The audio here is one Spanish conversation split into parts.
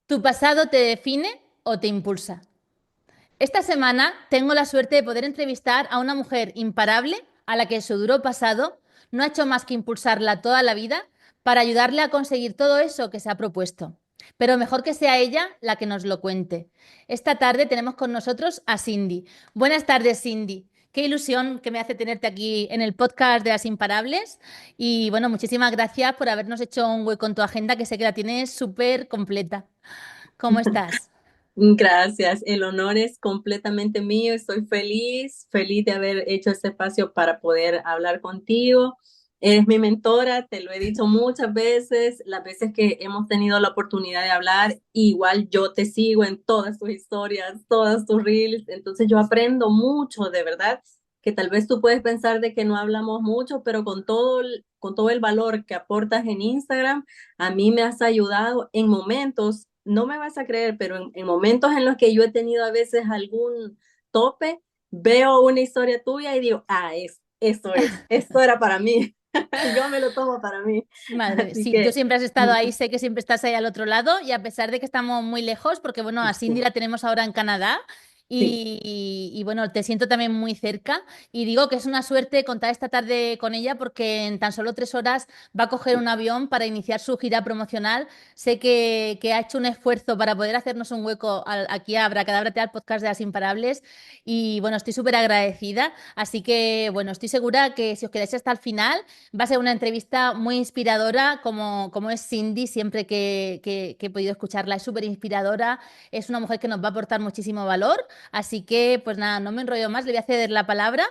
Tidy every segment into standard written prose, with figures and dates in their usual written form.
¿Tu pasado te define o te impulsa? Esta semana tengo la suerte de poder entrevistar a una mujer imparable a la que su duro pasado no ha hecho más que impulsarla toda la vida para ayudarle a conseguir todo eso que se ha propuesto. Pero mejor que sea ella la que nos lo cuente. Esta tarde tenemos con nosotros a Cindy. Buenas tardes, Cindy. Qué ilusión que me hace tenerte aquí en el podcast de las Imparables. Y bueno, muchísimas gracias por habernos hecho un hueco en tu agenda, que sé que la tienes súper completa. ¿Cómo estás? Gracias, el honor es completamente mío. Estoy feliz, feliz de haber hecho este espacio para poder hablar contigo. Eres mi mentora, te lo he dicho muchas veces, las veces que hemos tenido la oportunidad de hablar, igual yo te sigo en todas tus historias, todas tus reels, entonces yo aprendo mucho, de verdad, que tal vez tú puedes pensar de que no hablamos mucho, pero con todo el valor que aportas en Instagram, a mí me has ayudado en momentos, no me vas a creer, pero en momentos en los que yo he tenido a veces algún tope, veo una historia tuya y digo, eso es, esto era para mí. Yo me lo tomo para mí. Madre, Así sí, tú que siempre has estado ahí, sé que siempre estás ahí al otro lado y a pesar de que estamos muy lejos, porque bueno, a Cindy la tenemos ahora en Canadá sí. bueno, te siento también muy cerca y digo que es una suerte contar esta tarde con ella porque en tan solo 3 horas va a coger un avión para iniciar su gira promocional. Sé que ha hecho un esfuerzo para poder hacernos un hueco aquí a Abracadabra, al podcast de las Imparables y bueno, estoy súper agradecida, así que bueno, estoy segura que si os quedáis hasta el final va a ser una entrevista muy inspiradora, como es Cindy, siempre que he podido escucharla, es súper inspiradora, es una mujer que nos va a aportar muchísimo valor, así que pues nada, no me enrollo más, le voy a ceder la palabra.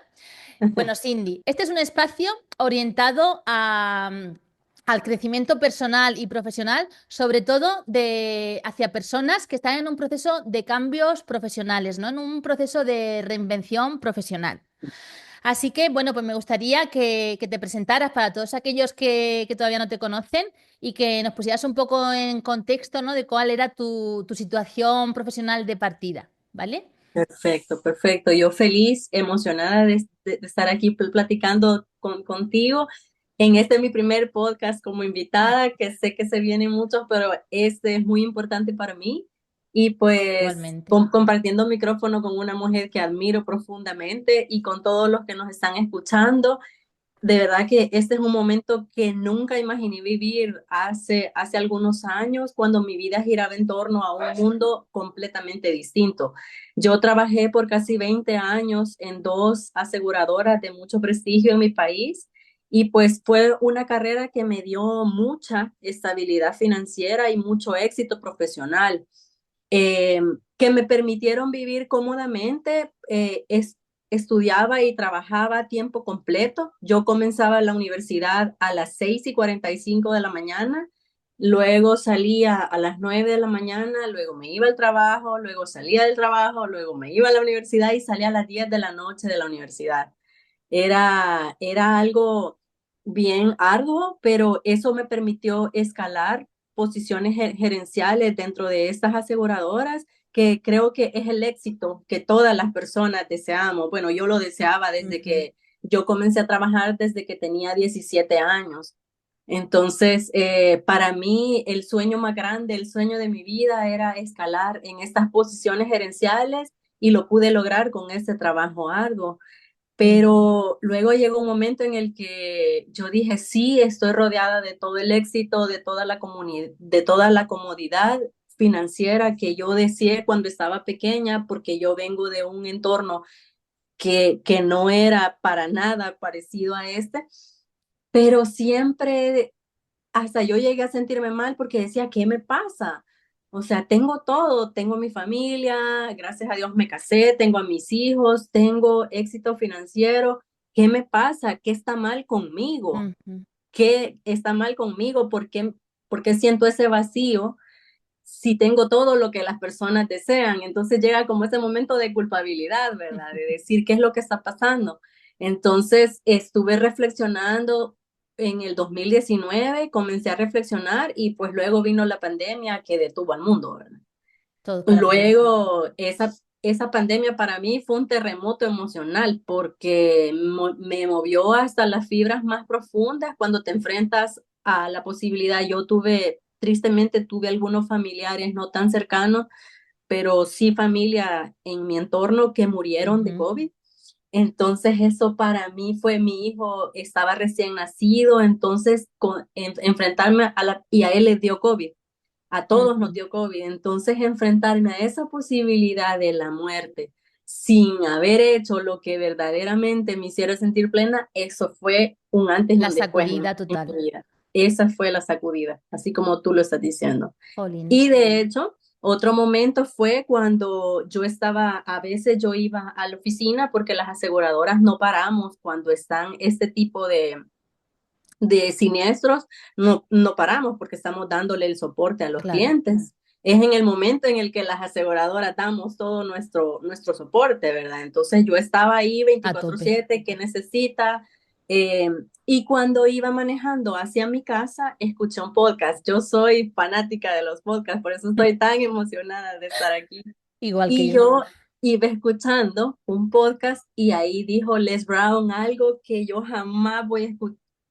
Bueno, Cindy, este es un espacio orientado al crecimiento personal y profesional, sobre todo hacia personas que están en un proceso de cambios profesionales, ¿no? En un proceso de reinvención profesional. Así que, bueno, pues me gustaría que te presentaras para todos aquellos que todavía no te conocen y que nos pusieras un poco en contexto, ¿no? De cuál era tu situación profesional de partida, ¿vale? Perfecto, perfecto. Yo feliz, emocionada de estar aquí platicando contigo. En este mi primer podcast como invitada, que sé que se vienen muchos, pero este es muy importante para mí. Y pues Igualmente. compartiendo micrófono con una mujer que admiro profundamente y con todos los que nos están escuchando. De verdad que este es un momento que nunca imaginé vivir hace algunos años, cuando mi vida giraba en torno a un mundo completamente distinto. Yo trabajé por casi 20 años en dos aseguradoras de mucho prestigio en mi país y pues fue una carrera que me dio mucha estabilidad financiera y mucho éxito profesional, eh, que me permitieron vivir cómodamente. Estudiaba y trabajaba a tiempo completo. Yo comenzaba la universidad a las 6:45 de la mañana, luego salía a las 9 de la mañana, luego me iba al trabajo, luego salía del trabajo, luego me iba a la universidad y salía a las 10 de la noche de la universidad. Era algo bien arduo, pero eso me permitió escalar posiciones gerenciales dentro de estas aseguradoras, que creo que es el éxito que todas las personas deseamos. Bueno, yo lo deseaba desde Ujú. que yo comencé a trabajar, desde que tenía 17 años. Entonces, para mí, el sueño más grande, el sueño de mi vida era escalar en estas posiciones gerenciales y lo pude lograr con este trabajo arduo. Ujú. Pero luego llegó un momento en el que yo dije, sí, estoy rodeada de todo el éxito, de toda la comunidad, de toda la comodidad financiera que yo deseé cuando estaba pequeña, porque yo vengo de un entorno que no era para nada parecido a este, pero siempre, hasta yo llegué a sentirme mal porque decía, ¿qué me pasa? O sea, tengo todo, tengo mi familia, gracias a Dios me casé, tengo a mis hijos, tengo éxito financiero. ¿Qué me pasa? ¿Qué está mal conmigo? Ujú. ¿Qué está mal conmigo? ¿Por qué siento ese vacío si tengo todo lo que las personas desean? Entonces llega como ese momento de culpabilidad, ¿verdad? De decir qué es lo que está pasando. Entonces estuve reflexionando en el 2019, comencé a reflexionar y pues luego vino la pandemia que detuvo al mundo, ¿verdad? Todo para todo. Luego, esa pandemia para mí fue un terremoto emocional porque me movió hasta las fibras más profundas cuando te enfrentas a la posibilidad. Yo tuve tristemente tuve algunos familiares no tan cercanos, pero sí familia en mi entorno que murieron de Ujú, COVID. Entonces eso para mí fue, mi hijo estaba recién nacido, entonces enfrentarme y a él le dio COVID, a todos nos ujú. dio COVID, entonces enfrentarme a esa posibilidad de la muerte sin haber hecho lo que verdaderamente me hiciera sentir plena, eso fue un antes y La un después sacudida en total. mi vida. Esa fue la sacudida, así como tú lo estás diciendo. Y Jolines. de hecho, otro momento fue cuando yo estaba, a veces yo iba a la oficina porque las aseguradoras no paramos cuando están este tipo de siniestros, no paramos porque estamos dándole el soporte a los Claro, clientes. Es en el momento en el que las aseguradoras damos todo nuestro soporte, ¿verdad? Entonces yo estaba ahí a tope. 24/7, ¿qué necesita? Eh, y cuando iba manejando hacia mi casa, escuché un podcast. Yo soy fanática de los podcasts, por eso estoy tan emocionada de estar aquí. Igual que Y yo. yo iba escuchando un podcast y ahí dijo Les Brown algo que yo jamás voy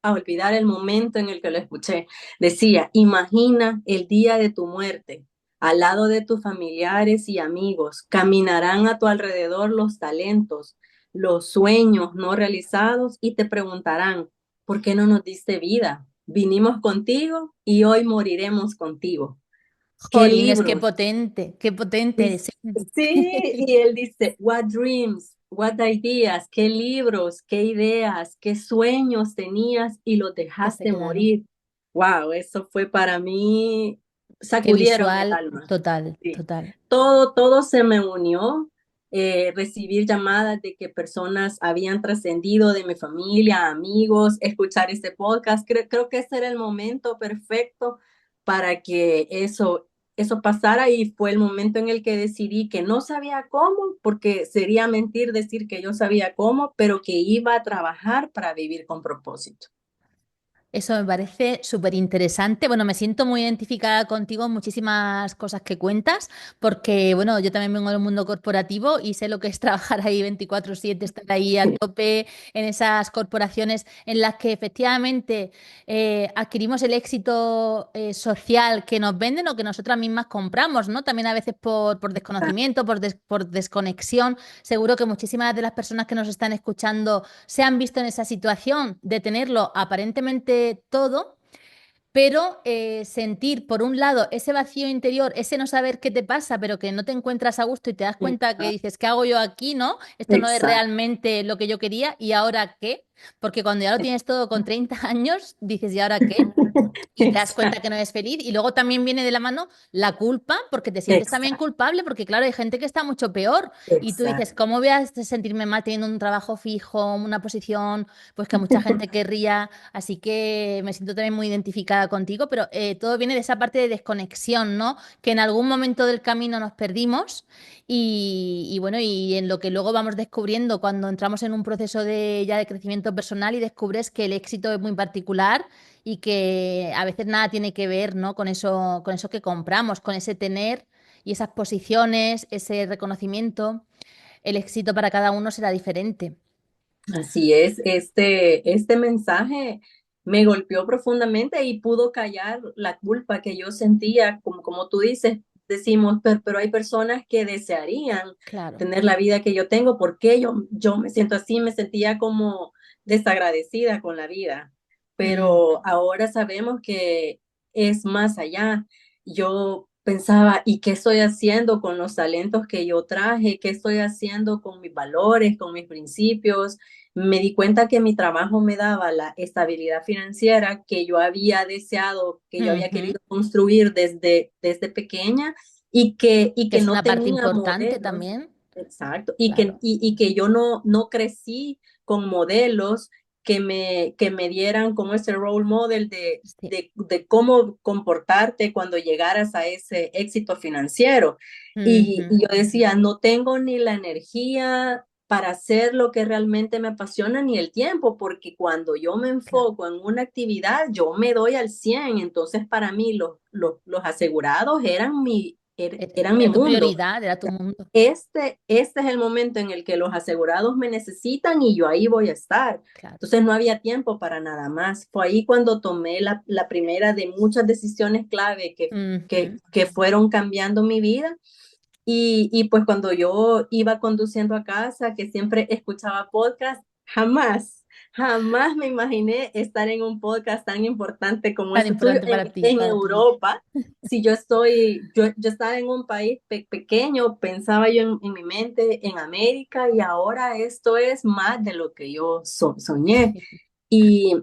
a olvidar el momento en el que lo escuché. Decía, imagina el día de tu muerte. Al lado de tus familiares y amigos, caminarán a tu alrededor los talentos, los sueños no realizados y te preguntarán, ¿por qué no nos diste vida? Vinimos contigo y hoy moriremos contigo. ¿Qué Jolines, libros? qué potente. Sí. Sí, y él dice, what dreams, what ideas, qué libros, qué ideas, qué sueños tenías y los Que se dejaste quedaron. morir. Wow, eso fue para mí, Qué sacudieron el visual, alma. total, Sí. total. Todo se me unió. Recibir llamadas de que personas habían trascendido de mi familia, amigos, escuchar este podcast. Creo que ese era el momento perfecto para que eso pasara y fue el momento en el que decidí que no sabía cómo, porque sería mentir decir que yo sabía cómo, pero que iba a trabajar para vivir con propósito. Eso me parece súper interesante. Bueno, me siento muy identificada contigo en muchísimas cosas que cuentas, porque, bueno, yo también vengo del mundo corporativo y sé lo que es trabajar ahí 24/7, estar ahí a tope en esas corporaciones en las que efectivamente adquirimos el éxito social que nos venden o que nosotras mismas compramos, ¿no? También a veces por desconocimiento, por desconexión. Seguro que muchísimas de las personas que nos están escuchando se han visto en esa situación de tenerlo aparentemente todo, pero sentir, por un lado, ese vacío interior, ese no saber qué te pasa, pero que no te encuentras a gusto y te das cuenta que dices, ¿qué hago yo aquí? ¿No? Esto no es Exacto. realmente lo que yo quería, ¿y ahora qué? Porque cuando ya lo tienes todo con 30 años, dices, ¿y ahora qué? Y te das cuenta que no eres feliz. Y luego también viene de la mano la culpa, porque te sientes también Exacto, culpable, porque claro, hay gente que está mucho peor. Y tú dices, exacto. ¿cómo voy a sentirme mal teniendo un trabajo fijo, una posición, pues que mucha gente querría? Así que me siento también muy identificada contigo, pero todo viene de esa parte de desconexión, ¿no? Que en algún momento del camino nos perdimos y bueno, y en lo que luego vamos descubriendo cuando entramos en un proceso de ya de crecimiento personal y descubres que el éxito es muy particular y que a veces nada tiene que ver, ¿no? Con eso que compramos, con ese tener y esas posiciones, ese reconocimiento. El éxito para cada uno será diferente. Así es, este mensaje me golpeó profundamente y pudo callar la culpa que yo sentía, como tú dices, decimos, pero hay personas que desearían Claro. tener la vida que yo tengo, porque yo me siento así, me sentía como desagradecida con la vida, Mm, pero ahora sabemos que es más allá. Yo pensaba, ¿y qué estoy haciendo con los talentos que yo traje? ¿Qué estoy haciendo con mis valores, con mis principios? Me di cuenta que mi trabajo me daba la estabilidad financiera que yo había deseado, que yo había ujú. querido construir desde pequeña y Que que es no una parte tenía importante modelos. también. Exacto. Claro. Y que yo no crecí con modelos que me dieran como ese role model Sí. de cómo comportarte cuando llegaras a ese éxito financiero. Ujú. Y yo decía, no tengo ni la energía para hacer lo que realmente me apasiona ni el tiempo, porque cuando yo me Claro. enfoco en una actividad, yo me doy al 100. Entonces, para mí, los asegurados eran eran mi Era tu mundo. prioridad, era tu mundo. Este es el momento en el que los asegurados me necesitan y yo ahí voy a estar. Claro. Entonces no había tiempo para nada más. Fue ahí cuando tomé la primera de muchas decisiones clave Ujú. que fueron cambiando mi vida. Y pues cuando yo iba conduciendo a casa, que siempre escuchaba podcast, jamás me imaginé estar en un podcast tan importante como Tan este tuyo importante para ti, en para tu vida. Europa. Si yo estaba en un país pequeño, pensaba yo en mi mente en América y ahora esto es más de lo que yo soñé. Y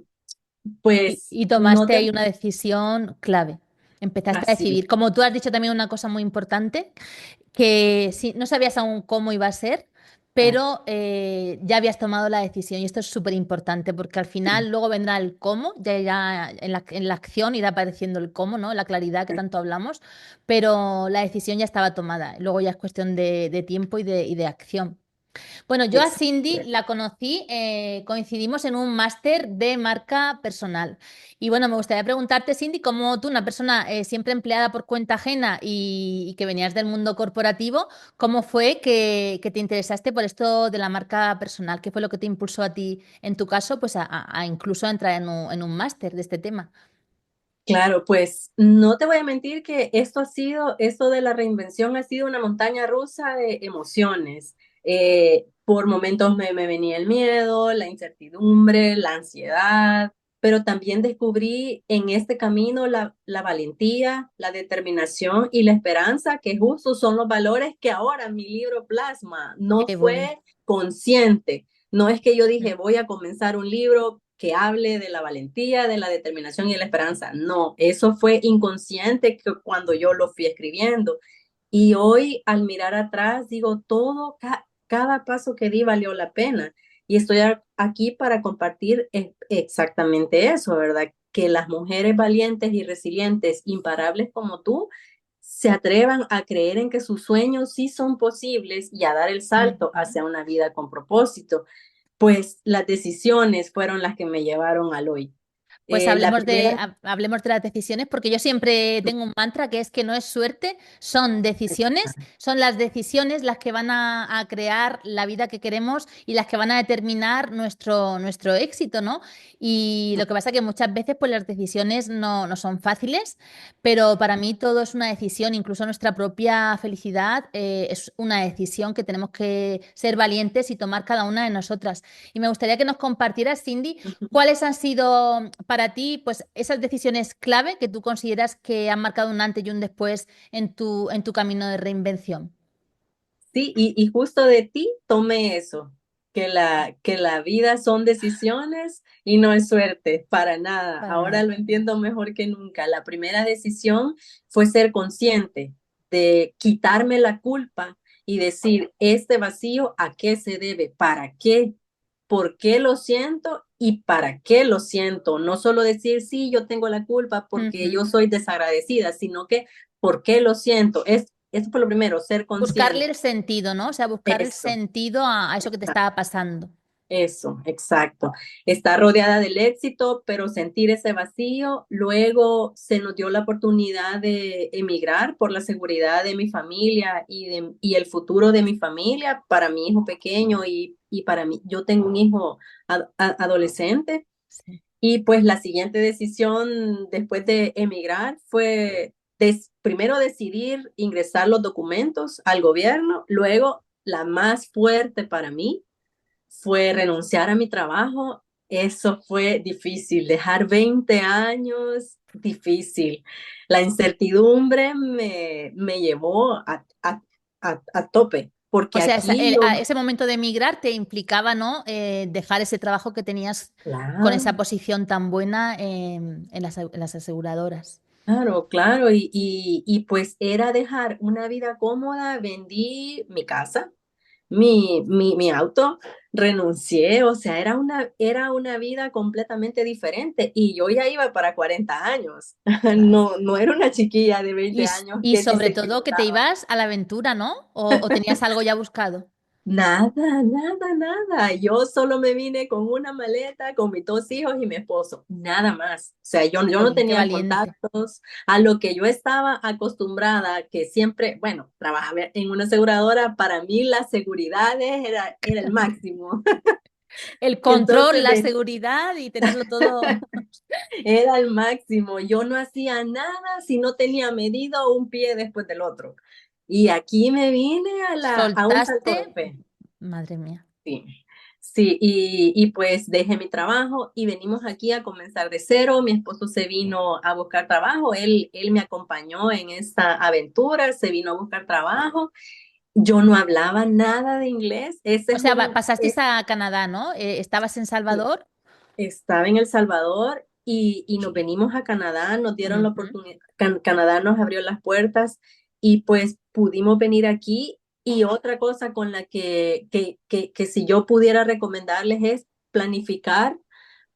pues Y no tomaste te... ahí una decisión clave. Empezaste a Así, decidir. Como tú has dicho también una cosa muy importante, que sí, no sabías aún cómo iba a ser, pero ya habías tomado la decisión. Y esto es súper importante porque al sí. final luego vendrá el cómo, ya en la acción irá apareciendo el cómo, ¿no? La claridad que tanto hablamos, pero la decisión ya estaba tomada. Luego ya es cuestión de tiempo y de acción. Bueno, yo a Cindy Exacto. la conocí, coincidimos en un máster de marca personal. Y bueno, me gustaría preguntarte, Cindy, como tú, una persona siempre empleada por cuenta ajena y que venías del mundo corporativo, ¿cómo fue que te interesaste por esto de la marca personal? ¿Qué fue lo que te impulsó a ti, en tu caso, pues a incluso entrar en un máster de este tema? Claro, pues no te voy a mentir que esto de la reinvención ha sido una montaña rusa de emociones. Por momentos me venía el miedo, la incertidumbre, la ansiedad, pero también descubrí en este camino la valentía, la determinación y la esperanza, que justo son los valores que ahora mi libro plasma. No Qué bueno. fue consciente. No es que yo dije, Mm, voy a comenzar un libro que hable de la valentía, de la determinación y de la esperanza. No, eso fue inconsciente cuando yo lo fui escribiendo. Y hoy, al mirar atrás, digo, cada paso que di valió la pena. Y estoy aquí para compartir exactamente eso, ¿verdad? Que las mujeres valientes y resilientes, imparables como tú, se atrevan a creer en que sus sueños sí son posibles y a dar el salto mm. hacia una vida con propósito. Pues las decisiones fueron las que me llevaron al hoy. Pues La primera, hablemos de las decisiones, porque yo siempre tengo un mantra que es que no es suerte, son decisiones, son las decisiones las que van a crear la vida que queremos y las que van a determinar nuestro éxito, ¿no? Y lo que pasa es que muchas veces pues las decisiones no son fáciles, pero para mí todo es una decisión, incluso nuestra propia felicidad es una decisión que tenemos que ser valientes y tomar cada una de nosotras. Y me gustaría que nos compartieras, Cindy, ¿cuáles han sido para ti, pues, esas decisiones clave que tú consideras que han marcado un antes y un después en tu camino de reinvención? sí, y justo de ti tomé eso, que la vida son decisiones y no es suerte, para nada. Para Ahora nada. lo entiendo mejor que nunca. La primera decisión fue ser consciente de quitarme la culpa y decir, este vacío, ¿a qué se debe? ¿Para qué? ¿Por qué lo siento? ¿Y para qué lo siento? No solo decir, sí, yo tengo la culpa porque Ujú. yo soy desagradecida, sino que, ¿por qué lo siento? Esto fue lo primero, ser Buscarle consciente. el sentido, ¿no? O sea, buscar el Eso, sentido a eso que te estaba pasando. eso, exacto. Estar rodeada del éxito, pero sentir ese vacío. Luego se nos dio la oportunidad de emigrar por la seguridad de mi familia y el futuro de mi familia, para mi hijo pequeño y para mí. Yo tengo un hijo adolescente. Sí. Y pues la siguiente decisión después de emigrar fue primero decidir ingresar los documentos al gobierno, luego la más fuerte para mí fue renunciar a mi trabajo. Eso fue difícil, dejar 20 años, difícil. La incertidumbre me llevó a tope, O porque sea, aquí yo, ese momento de emigrar te implicaba, ¿no? Dejar ese trabajo que tenías con esa claro. posición tan buena en las aseguradoras. Claro, claro, y pues era dejar una vida cómoda, vendí mi casa, mi auto, renuncié, o sea, era una vida completamente diferente y yo ya iba para 40 años, Claro. no era una chiquilla de Y, 20 años y que sobre se todo que te equivocaba. ibas a la aventura, ¿no? O tenías algo ya buscado? Nada, nada, nada. Yo solo me vine con una maleta, con mis dos hijos y mi esposo, nada más. O sea, yo no Jolín, qué tenía valiente. contactos a lo que yo estaba acostumbrada, que siempre, bueno, trabajaba en una aseguradora, para mí la seguridad era el máximo. El control, Entonces, la seguridad y tenerlo todo. era el máximo. Yo no hacía nada si no tenía medido un pie después del otro. Y aquí me vine a un salto de Soltaste, fe. madre mía. Sí, sí, y pues dejé mi trabajo y venimos aquí a comenzar de cero. Mi esposo se vino a buscar trabajo, él me acompañó en esta aventura, se vino a buscar trabajo. Yo no hablaba nada de inglés. O sea, pasasteis a Canadá, ¿no? ¿Estabas en Sí, Salvador? estaba en El Salvador y nos venimos a Canadá, nos dieron la Ujú. oportunidad, Canadá nos abrió las puertas y pues pudimos venir aquí. Y otra cosa con la que si yo pudiera recomendarles es planificar,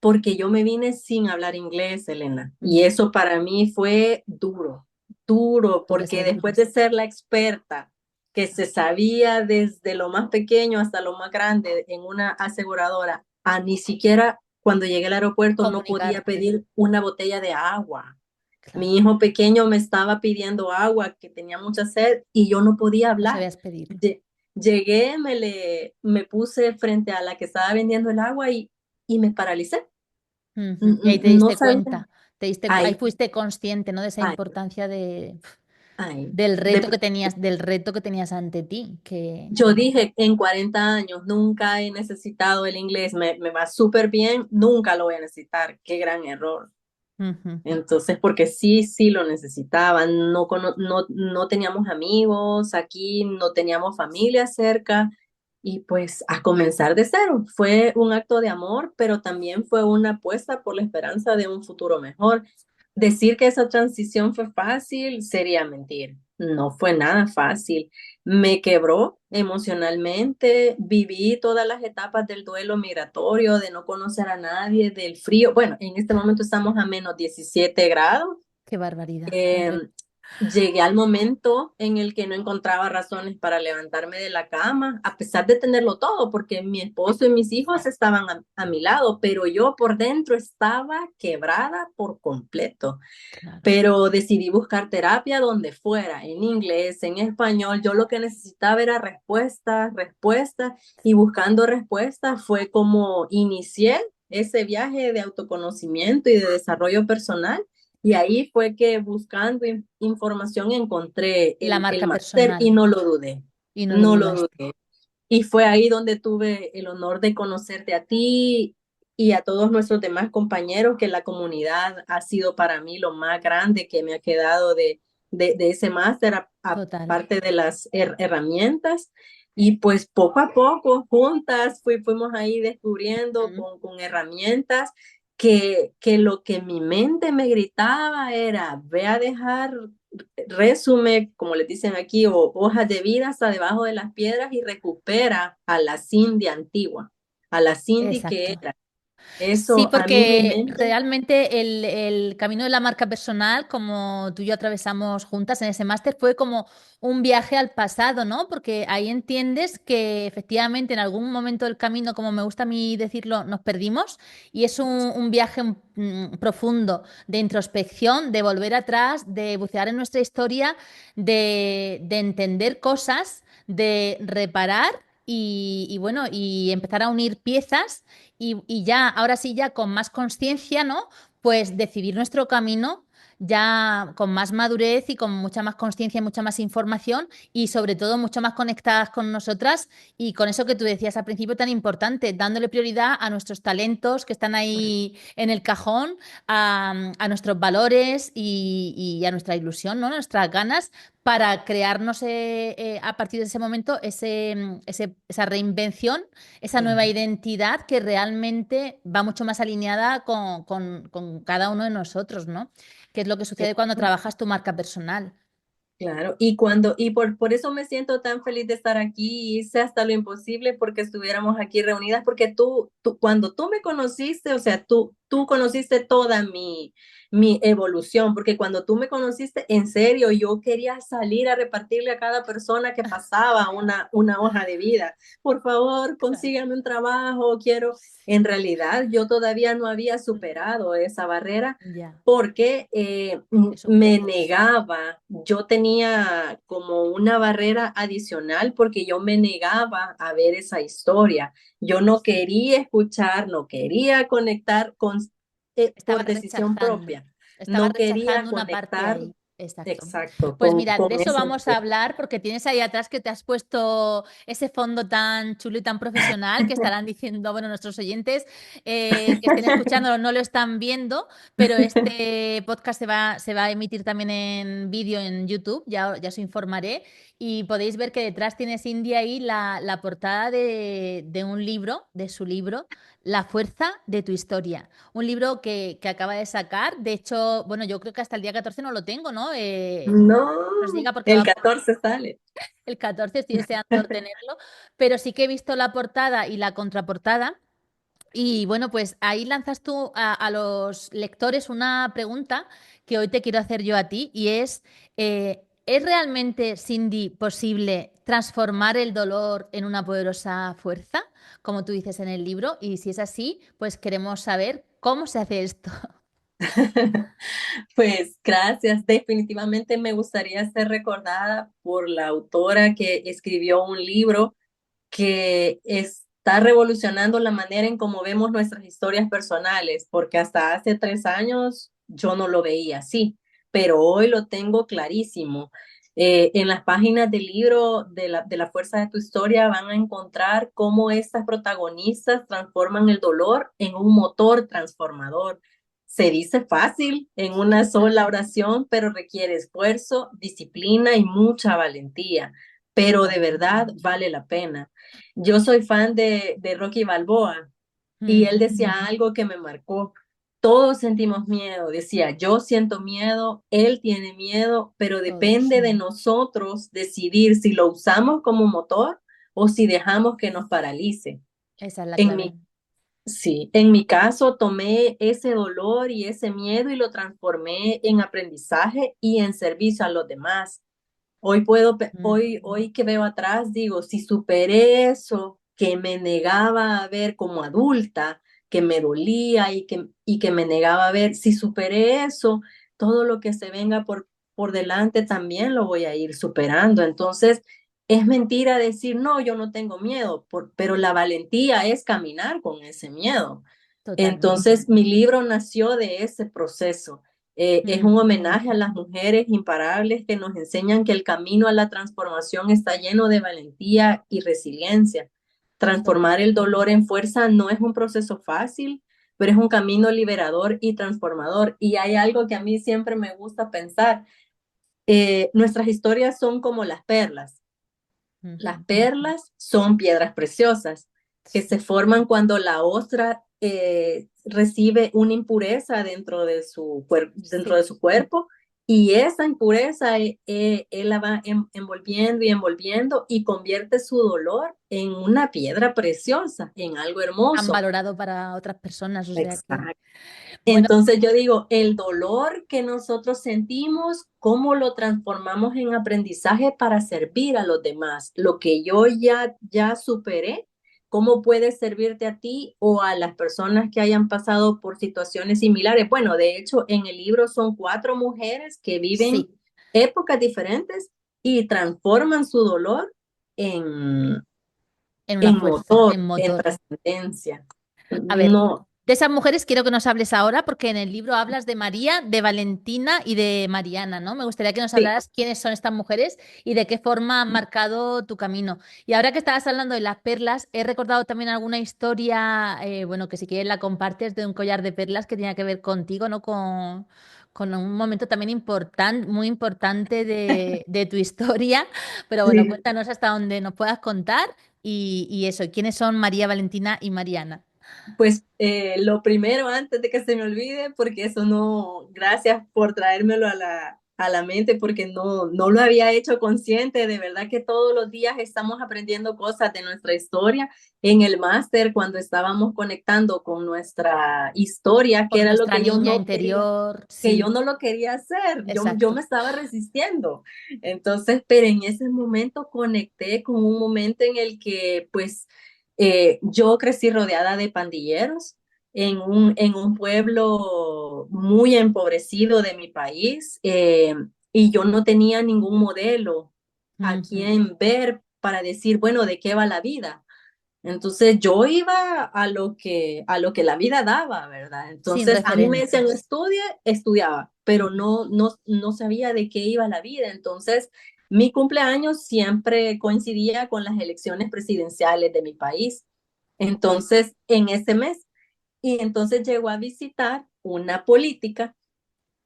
porque yo me vine sin hablar inglés, Elena, y Ya, eso para mí fue duro, duro, debe porque ser. después de ser la experta que se sabía desde lo más pequeño hasta lo más grande en una aseguradora, a ni siquiera cuando llegué al aeropuerto no podía Comunicarte, pedir una botella de agua. Mi claro. hijo pequeño me estaba pidiendo agua, que tenía mucha sed y yo no podía No hablar. sabías pedirlo. Llegué, me puse frente a la que estaba vendiendo el agua y me paralicé. Ujú. Y ahí te No diste sabía. cuenta, ahí Ay, fuiste consciente, ¿no? De esa ay, importancia ay. del De reto que tenías, del reto que tenías ante ti, que Yo dije, en 40 años nunca he necesitado el inglés, me va súper bien, nunca lo voy a necesitar. Qué gran error. ujú, Entonces, porque sí, sí lo necesitaban, no teníamos amigos aquí, no teníamos familia cerca y pues a comenzar de cero. Fue un acto de amor, pero también fue una apuesta por la esperanza de un futuro mejor. Decir que esa transición fue fácil sería mentir. No fue nada fácil. Me quebró emocionalmente, viví todas las etapas del duelo migratorio, de no conocer a nadie, del frío. Bueno, en este momento estamos a -17 grados. qué barbaridad. Eh, Llegué al momento en el que no encontraba razones para levantarme de la cama, a pesar de tenerlo todo, porque mi esposo y mis hijos estaban a mi lado, pero yo por dentro estaba quebrada por completo. Claro. Pero decidí buscar terapia donde fuera, en inglés, en español. Yo lo que necesitaba era respuestas, respuestas, y buscando respuestas fue como inicié ese viaje de autoconocimiento y de desarrollo personal. Y ahí fue que buscando información encontré La el marca máster y personal no lo dudé, y no lo no lo dudaste. dudé. Y fue ahí donde tuve el honor de conocerte a ti y a todos nuestros demás compañeros, que la comunidad ha sido para mí lo más grande que me ha quedado de ese máster, Total. aparte de las herramientas. Y pues poco a poco, juntas, fuimos ahí descubriendo Mm. con herramientas que lo que mi mente me gritaba era, ve a dejar resume, como les dicen aquí, o hojas de vida hasta debajo de las piedras y recupera a la Cindy antigua, a la Cindy que Exacto. era. Sí, Eso a mí mi porque mente, realmente el camino de la marca personal, como tú y yo atravesamos juntas en ese máster, fue como un viaje al pasado, ¿no? Porque ahí entiendes que efectivamente en algún momento del camino, como me gusta a mí decirlo, nos perdimos y es un viaje profundo de introspección, de volver atrás, de bucear en nuestra historia, de entender cosas, de reparar y bueno, y empezar a unir piezas y ya, ahora sí, ya con más conciencia, ¿no? Pues decidir nuestro camino ya con más madurez y con mucha más conciencia y mucha más información y sobre todo mucho más conectadas con nosotras y con eso que tú decías al principio tan importante, dándole prioridad a nuestros talentos que están ahí en el cajón, a nuestros valores y a nuestra ilusión, ¿no? Nuestras ganas para crearnos a partir de ese momento esa reinvención, esa nueva claro, identidad que realmente va mucho más alineada con cada uno de nosotros, ¿no? Que es lo que sucede cuando trabajas tu marca personal. claro. Y por eso me siento tan feliz de estar aquí. Hice hasta lo imposible porque estuviéramos aquí reunidas, porque cuando tú me conociste, o sea, tú conociste toda mi evolución, porque cuando tú me conociste, en serio, yo quería salir a repartirle a cada persona que pasaba una hoja de vida. Por favor, Claro. consígame un trabajo, quiero. En realidad, yo todavía no había superado esa barrera Ya, porque es un me proceso. negaba, yo tenía como una barrera adicional porque yo me negaba a ver esa historia. Yo no Sí. quería escuchar, no quería conectar con, Estaba por decisión rechazando, propia, estaba no quería rechazando una parte conectar ahí. Exacto. exacto Pues mira, con de eso esa vamos a mujer. hablar porque tienes ahí atrás que te has puesto ese fondo tan chulo y tan profesional que estarán diciendo, bueno, nuestros oyentes que estén escuchándolo no lo están viendo, pero este podcast se va a emitir también en vídeo en YouTube, ya os informaré y podéis ver que detrás tiene Cindy ahí la portada de un libro, de su libro, La fuerza de tu historia. Un libro que acaba de sacar. De hecho, bueno, yo creo que hasta el día 14 no lo tengo, ¿no? Nos No, diga porque el va por 14 sale. el 14, estoy deseando tenerlo. Pero sí que he visto la portada y la contraportada. Y bueno, pues ahí lanzas tú a los lectores una pregunta que hoy te quiero hacer yo a ti y ¿es realmente, Cindy, posible transformar el dolor en una poderosa fuerza, como tú dices en el libro? Y si es así, pues queremos saber cómo se hace esto. Pues gracias. Definitivamente me gustaría ser recordada por la autora que escribió un libro que está revolucionando la manera en cómo vemos nuestras historias personales, porque hasta hace 3 años yo no lo veía así, pero hoy lo tengo clarísimo. En las páginas del libro de la fuerza de tu historia van a encontrar cómo estas protagonistas transforman el dolor en un motor transformador. Se dice fácil en una sola Totalmente, oración, pero requiere esfuerzo, disciplina y mucha valentía, pero de totalmente. verdad vale la pena. Yo soy fan de Rocky Balboa y Mm, él decía algo que me marcó. Todos sentimos miedo, decía, yo siento miedo, él tiene miedo, pero todos. depende de nosotros decidir si lo usamos como motor o si dejamos que nos paralice. Esa es la En clave. mi, sí, en mi caso tomé ese dolor y ese miedo y lo transformé en aprendizaje y en servicio a los demás. Hoy puedo, Mm, hoy que veo atrás, digo, si superé eso que me negaba a ver como adulta, que me dolía y que me negaba a ver, si superé eso, todo lo que se venga por delante también lo voy a ir superando. Entonces, es mentira decir, no, yo no tengo miedo, pero la valentía es caminar con ese miedo. totalmente. Entonces, mi libro nació de ese proceso. Es Mm, un homenaje a las mujeres imparables que nos enseñan que el camino a la transformación está lleno de valentía y resiliencia. Transformar el totalmente. dolor en fuerza no es un proceso fácil, pero es un camino liberador y transformador. Y hay algo que a mí siempre me gusta pensar. Nuestras historias son como las perlas. Las Ujú. perlas son piedras preciosas que se forman cuando la ostra recibe una impureza dentro de Sí, su cuerpo y esa impureza él la va envolviendo y envolviendo y convierte su dolor en una piedra preciosa, en algo han hermoso. valorado para otras personas, o sea que, Exacto. bueno, Entonces yo digo, el dolor que nosotros sentimos, ¿cómo lo transformamos en aprendizaje para servir a los demás? Lo que yo ya superé, ¿cómo puede servirte a ti o a las personas que hayan pasado por situaciones similares? Bueno, de hecho, en el libro son 4 mujeres que viven sí, épocas diferentes y transforman su dolor en, en una en fuerza, motor, en en motor. trascendencia. A ver, No, de esas mujeres quiero que nos hables ahora porque en el libro hablas de María, de Valentina y de Mariana, ¿no? Me gustaría que nos sí. hablaras quiénes son estas mujeres y de qué forma han marcado tu camino. Y ahora que estabas hablando de las perlas, he recordado también alguna historia, bueno, que si quieres la compartes, de un collar de perlas que tenía que ver contigo, ¿no? Con un momento también importante, muy importante de tu historia. Pero bueno, Sí. cuéntanos hasta donde nos puedas contar y eso, ¿quiénes son María, Valentina y Mariana? Pues lo primero, antes de que se me olvide, porque eso no, gracias por traérmelo a la mente porque no lo había hecho consciente. De verdad que todos los días estamos aprendiendo cosas de nuestra historia. En el máster, cuando estábamos conectando con nuestra historia, que Con era lo nuestra que yo niña no quería, interior, que yo sí, no lo quería hacer, yo me exacto. estaba resistiendo. Entonces, pero en ese momento conecté con un momento en el que, pues, yo crecí rodeada de pandilleros en un pueblo muy empobrecido de mi país, y yo no tenía ningún modelo a Ujú. quien ver para decir, bueno, ¿de qué va la vida? Entonces yo iba a lo que la vida daba, ¿verdad? Sin Entonces a mí me decían, referentes. estudia, estudiaba, pero Ujú. no sabía de qué iba la vida. Entonces mi cumpleaños siempre coincidía con las elecciones presidenciales de mi país. Entonces, en ese mes, y entonces llegó a visitar una política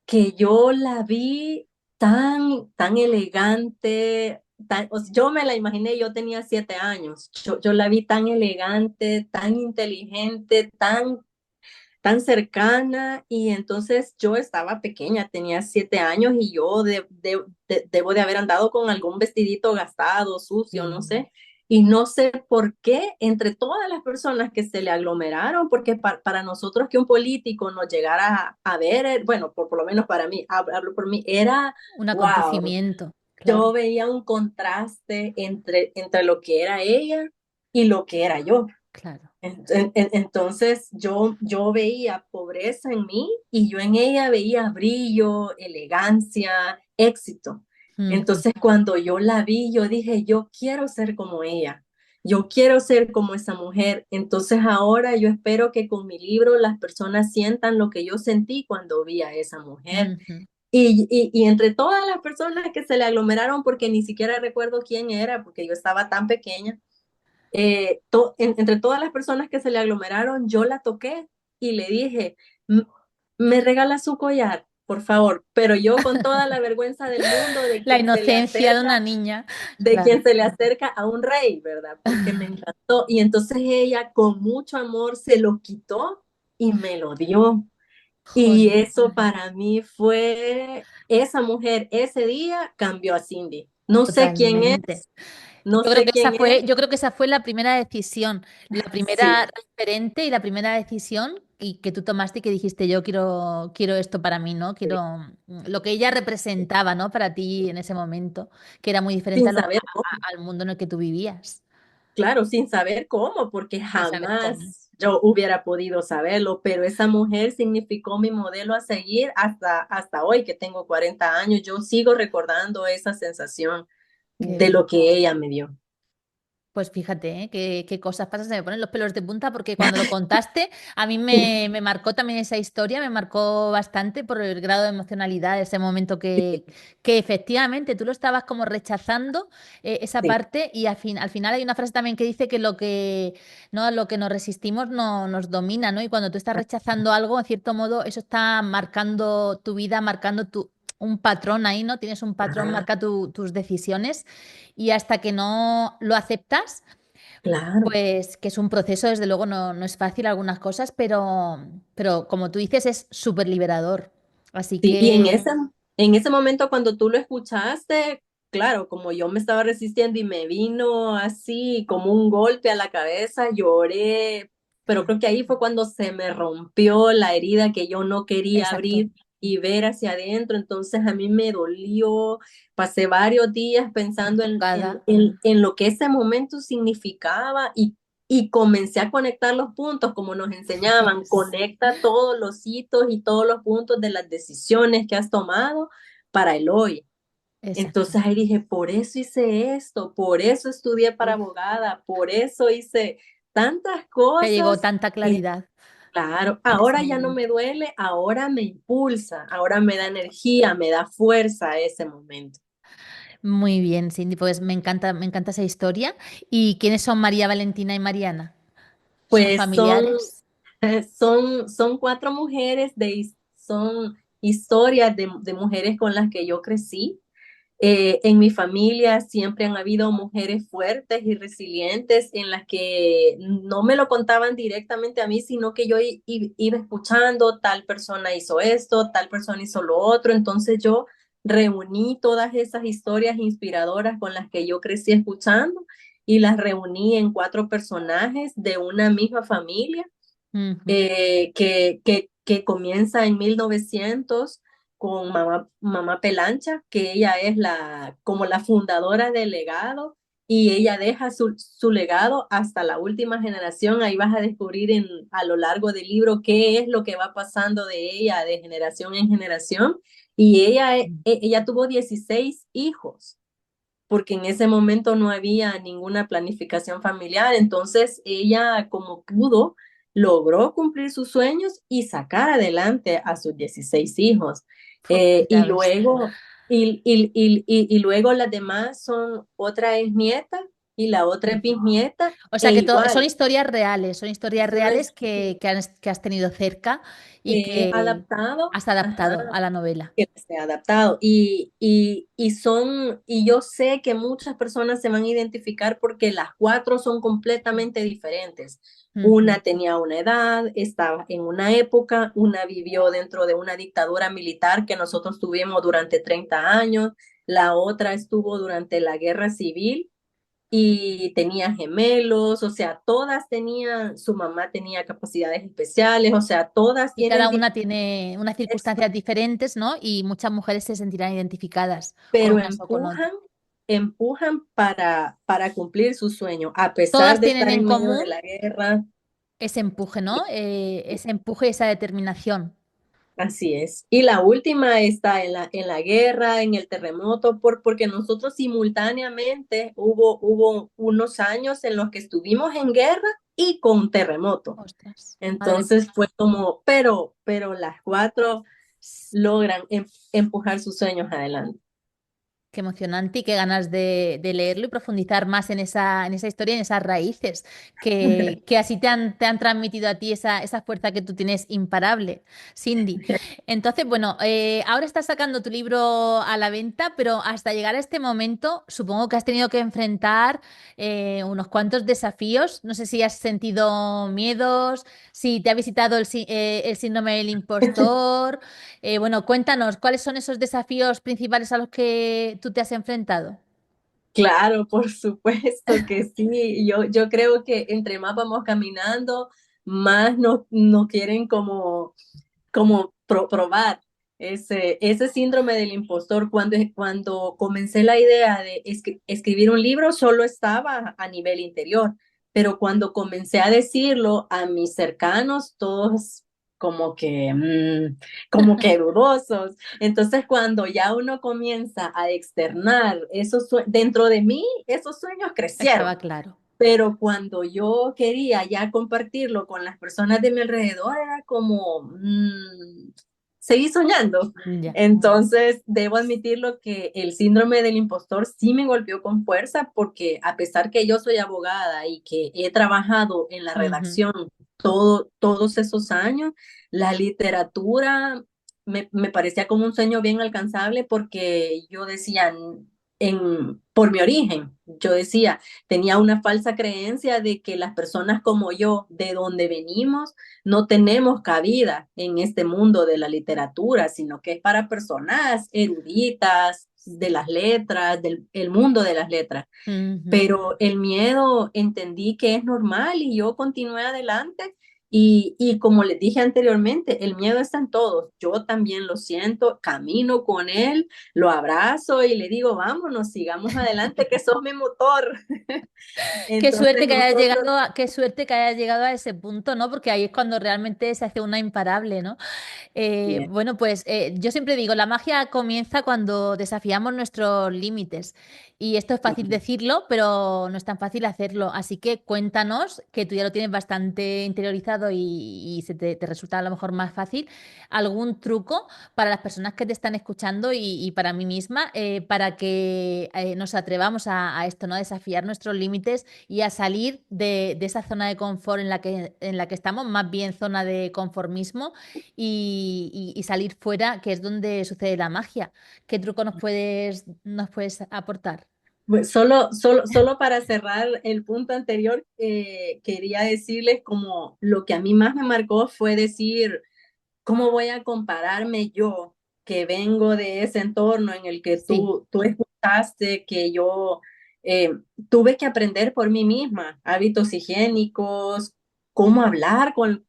que yo la vi tan elegante, o sea, yo me la imaginé, yo tenía 7 años, yo la vi tan elegante, tan inteligente, tan cercana, y entonces yo estaba pequeña, tenía 7 años y yo debo de haber andado con algún vestidito gastado, sucio, no Sí, sé. Y no sé por qué entre todas las personas que se le aglomeraron, porque para nosotros que un político nos llegara a ver, bueno, por lo menos para mí, hablo por mí, era un wow. acontecimiento, Yo claro, veía un contraste entre lo que era ella y lo que era yo. claro. Entonces yo veía pobreza en mí y yo en ella veía brillo, elegancia, éxito. Ujú. Entonces cuando yo la vi, yo dije, yo quiero ser como ella, yo quiero ser como esa mujer. Entonces ahora yo espero que con mi libro las personas sientan lo que yo sentí cuando vi a esa mujer. Ujú. Y entre todas las personas que se le aglomeraron, porque ni siquiera recuerdo quién era, porque yo estaba tan pequeña, entre todas las personas que se le aglomeraron, yo la toqué y le dije, Me regala su collar, por favor", pero yo con toda la vergüenza del mundo La inocencia de una niña, de claro. quien se le acerca a un rey, ¿verdad? Porque me encantó. Y entonces ella con mucho amor se lo quitó y me lo dio. Y Jolín. eso para mí fue, esa mujer ese día cambió a Cindy. No sé quién es, Totalmente. no sé quién es. Yo creo que esa fue la primera decisión, la primera Sí, referente y la primera decisión y que tú tomaste y que dijiste, yo quiero esto para mí, ¿no? sí, Quiero lo que ella representaba, ¿no? Para ti en ese momento, que era muy diferente sin saber. al mundo en el que tú vivías, Claro, sin saber cómo, porque sin saber cómo. jamás yo hubiera podido saberlo, pero esa mujer significó mi modelo a seguir hasta hoy que tengo 40 años. Yo sigo recordando esa sensación Qué de bien. lo que ella me dio. Pues fíjate, ¿eh? Qué cosas pasan, se me ponen los pelos de punta porque cuando lo contaste, a mí me marcó también esa historia, me marcó bastante por el grado de emocionalidad de ese momento que efectivamente tú lo estabas como rechazando esa Sí, parte y al final hay una frase también que dice que ¿no? Lo que nos resistimos no, nos domina, ¿no? Y cuando tú estás rechazando algo, en cierto modo, eso está marcando tu vida, marcando un patrón ahí, ¿no? Tienes un patrón, marca tus decisiones y hasta que no lo aceptas, claro. pues que es un proceso, desde luego no es fácil algunas cosas, pero como tú dices, es súper liberador. Así Sí, y que, en ese momento cuando tú lo escuchaste, claro, como yo me estaba resistiendo y me vino así como un golpe a la cabeza, lloré, pero creo que ahí fue cuando se me rompió la herida que yo no quería exacto, abrir y ver hacia adentro. Entonces a mí me dolió, pasé varios días muy pensando tocada. en lo que ese momento significaba y comencé a conectar los puntos como nos enseñaban, conecta todos los hitos y todos los puntos de las decisiones que has tomado para el hoy. Exacto. Entonces ahí dije, por eso hice esto, por eso estudié para Uf, abogada, por eso hice tantas te llegó cosas. tanta que, claridad claro, en ese ahora ya no momento. me duele, ahora me impulsa, ahora me da energía, me da fuerza ese momento. Muy bien, Cindy, pues me encanta esa historia. ¿Y quiénes son María Valentina y Mariana? ¿Son Pues familiares? son cuatro mujeres, son historias de mujeres con las que yo crecí. En mi familia siempre han habido mujeres fuertes y resilientes en las que no me lo contaban directamente a mí, sino que yo iba escuchando, tal persona hizo esto, tal persona hizo lo otro, entonces yo reuní todas esas historias inspiradoras con las que yo crecí escuchando y las reuní en 4 personajes de una misma familia Ujú. que comienza en 1900 con mamá Pelancha, que ella es como la fundadora del legado y ella deja su legado hasta la última generación. Ahí vas a descubrir a lo largo del libro qué es lo que va pasando de ella de generación en generación. Y ella tuvo 16 hijos porque en ese momento no había ninguna planificación familiar. Entonces ella, como pudo, logró cumplir sus sueños y sacar adelante a sus 16 hijos. Pues Y ya ves. luego, y luego las demás son, otra es nieta y la otra es bisnieta, O sea e que igual, son historias reales que has tenido cerca y que he que adaptado. has Ajá, adaptado a la novela. que se ha adaptado. Y yo sé que muchas personas se van a identificar porque las 4 son completamente diferentes. Ujú. Una tenía una edad, estaba en una época, una vivió dentro de una dictadura militar que nosotros tuvimos durante 30 años, la otra estuvo durante la guerra civil y tenía gemelos, o sea, todas tenían, su mamá tenía capacidades especiales, o sea, todas Y cada tienen una tiene unas circunstancias diferentes, ¿no? Y muchas mujeres se sentirán identificadas con pero unas o con otras. empujan para cumplir su sueño, a pesar Todas de tienen estar en en medio de común la guerra. ese empuje, ¿no? Ese empuje y esa determinación. Así es. Y la última está en la guerra, en el terremoto, porque nosotros simultáneamente hubo unos años en los que estuvimos en guerra y con terremoto. Ostras, madre mía. Entonces fue como, pero las 4 logran empujar sus sueños adelante. Qué emocionante y qué ganas de leerlo y profundizar más en esa historia, en esas raíces que así te han transmitido a ti esa fuerza que tú tienes imparable, Cindy. Entonces, bueno, ahora estás sacando tu libro a la venta, pero hasta llegar a este momento, supongo que has tenido que enfrentar unos cuantos desafíos. No sé si has sentido miedos, si te ha visitado el síndrome del impostor. Bueno, cuéntanos, ¿cuáles son esos desafíos principales a los que tú te has enfrentado? Claro, por supuesto que sí. Yo creo que entre más vamos caminando, más nos quieren como probar ese síndrome del impostor. Cuando comencé la idea de escribir un libro, solo estaba a nivel interior, pero cuando comencé a decirlo a mis cercanos, todos como que, como que dudosos. Entonces, cuando ya uno comienza a externar dentro de mí, esos sueños Estaba crecieron. claro. Pero cuando yo quería ya compartirlo con las personas de mi alrededor, era como, seguí soñando. Ya. Entonces, debo admitirlo que el síndrome del impostor sí me golpeó con fuerza porque a pesar que yo soy abogada y que he trabajado en la Ujú. redacción todos esos años, la literatura me parecía como un sueño bien alcanzable porque yo decía, por mi origen, yo decía, tenía una falsa creencia de que las personas como yo, de donde venimos, no tenemos cabida en este mundo de la literatura, sino que es para personas eruditas, de las letras, del el mundo de las letras. Ujú. Pero el miedo entendí que es normal y yo continué adelante. Y como les dije anteriormente, el miedo está en todos. Yo también lo siento, camino con él, lo abrazo y le digo, vámonos, sigamos adelante, que sos mi motor. Qué Entonces suerte que hayas nosotros, llegado qué suerte que hayas llegado a ese punto, ¿no? Porque ahí es cuando realmente se hace una imparable, ¿no? sí, Bueno, pues yo siempre digo, la magia comienza cuando desafiamos nuestros límites. Y esto es fácil decirlo, pero no es tan fácil hacerlo. Así que cuéntanos, que tú ya lo tienes bastante interiorizado y te resulta a lo mejor más fácil, algún truco para las personas que te están escuchando y para mí misma, para que nos atrevamos a esto, ¿no? A desafiar nuestros límites y a salir de esa zona de confort en la que estamos, más bien zona de conformismo y salir fuera, que es donde sucede la magia. ¿Qué truco nos puedes aportar? pues solo para cerrar el punto anterior, quería decirles como lo que a mí más me marcó fue decir, ¿cómo voy a compararme yo, que vengo de ese entorno en el que Sí, tú escuchaste que yo eh, tuve que aprender por mí misma, hábitos higiénicos, cómo hablar con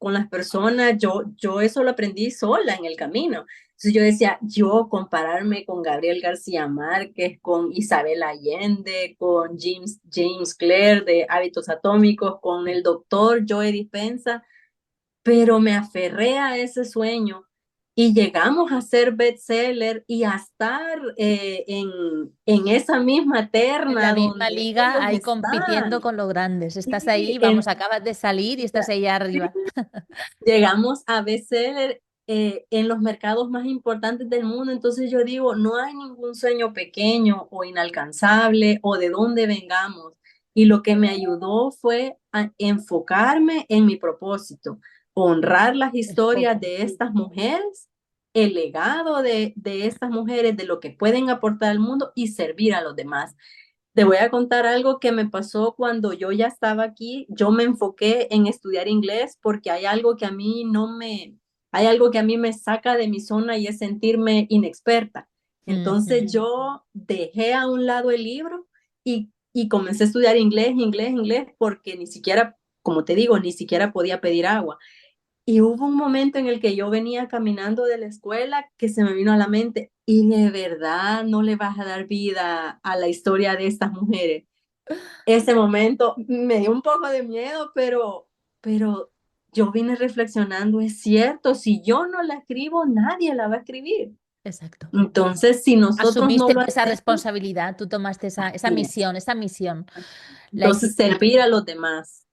las personas, yo eso lo aprendí sola en el camino. Entonces yo decía, yo compararme con Gabriel García Márquez, con Isabel Allende, con James Clear de Hábitos Atómicos, con el doctor Joe Dispenza, pero me aferré a ese sueño y llegamos a ser bestseller y a estar en esa misma en la terna misma donde liga, ellos ahí compitiendo están. con los grandes. Estás Sí, ahí, vamos, acabas de salir y estás ahí sí, arriba. llegamos a bestseller en los mercados más importantes del mundo. Entonces yo digo, no hay ningún sueño pequeño o inalcanzable o de dónde vengamos. Y lo que me ayudó fue a enfocarme en mi propósito, honrar las El historias foco. de estas mujeres, el legado de estas mujeres, de lo que pueden aportar al mundo y servir a los demás. Te voy a contar algo que me pasó cuando yo ya estaba aquí. Yo me enfoqué en estudiar inglés porque hay algo que a mí no me, hay algo que a mí me saca de mi zona y es sentirme inexperta. Ujú. Entonces yo dejé a un lado el libro y comencé a estudiar inglés, porque ni siquiera, como te digo, ni siquiera podía pedir agua. Y hubo un momento en el que yo venía caminando de la escuela que se me vino a la mente, y de verdad no le vas a dar vida a la historia de estas mujeres. Ese momento me dio un poco de miedo, pero yo vine reflexionando, es cierto, si yo no la escribo, nadie la va a escribir. Exacto. Entonces, si nosotros no Asumiste lo esa hacemos, responsabilidad, tú tomaste esa así es. misión, esa misión, la Entonces hiciste. servir a los demás,